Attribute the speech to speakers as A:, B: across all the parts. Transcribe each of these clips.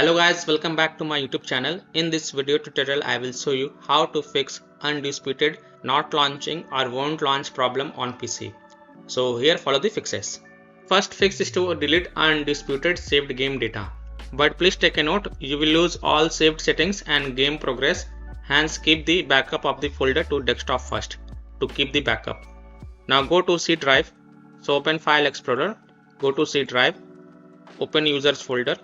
A: Hello guys, welcome back to my YouTube channel. In this video tutorial I will show you how to fix undisputed not launching or won't launch problem on PC. So here follow the fixes. First fix is to delete undisputed saved game data. But please take a note, you will lose all saved settings and game progress, hence keep the backup of the folder to desktop first to keep the backup. Now go to C drive, so open File Explorer, go to C drive, open users folder,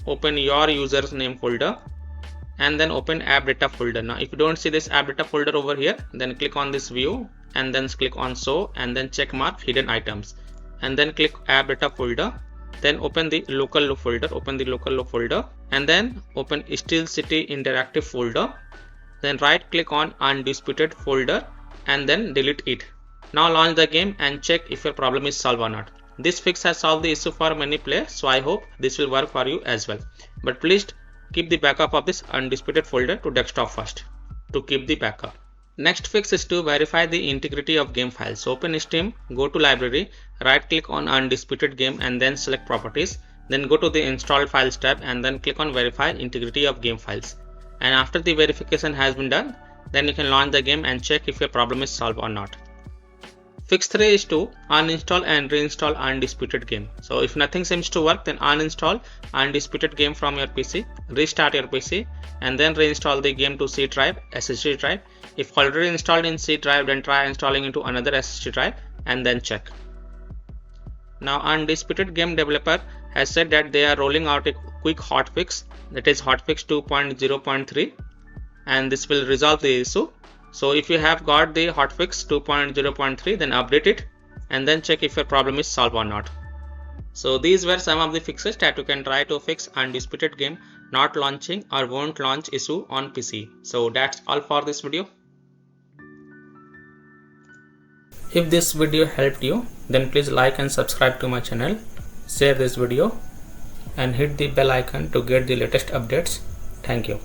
A: open your users name folder and then open app data folder. Now if you don't see this app data folder over here, then click on this view and then click on show and then check mark hidden items and then click app data folder, then open the local folder, and then open Steel City interactive folder, then right click on undisputed folder and then delete it. Now launch the game and check if your problem is solved or not. This fix has solved the issue for many players, so I hope this will work for you as well. But please keep the backup of this undisputed folder to desktop first to keep the backup. Next fix is to verify the integrity of game files. So open Steam, go to library, right click on undisputed game and then select properties. Then go to the installed files tab and then click on verify integrity of game files. And after the verification has been done, then you can launch the game and check if your problem is solved or not. Fix 3 is to uninstall and reinstall undisputed game. So if nothing seems to work, then uninstall undisputed game from your PC, restart your PC and then reinstall the game to C drive, SSD drive. If already installed in C drive, then try installing into another SSD drive and then check. Now undisputed game developer has said that they are rolling out a quick hotfix, that is hotfix 2.0.3, and this will resolve the issue. So if you have got the hotfix 2.0.3, then update it and then check if your problem is solved or not. So these were some of the fixes that you can try to fix undisputed game not launching or won't launch issue on PC. So that's all for this video. If this video helped you, then please like and subscribe to my channel, share this video and hit the bell icon to get the latest updates. Thank you.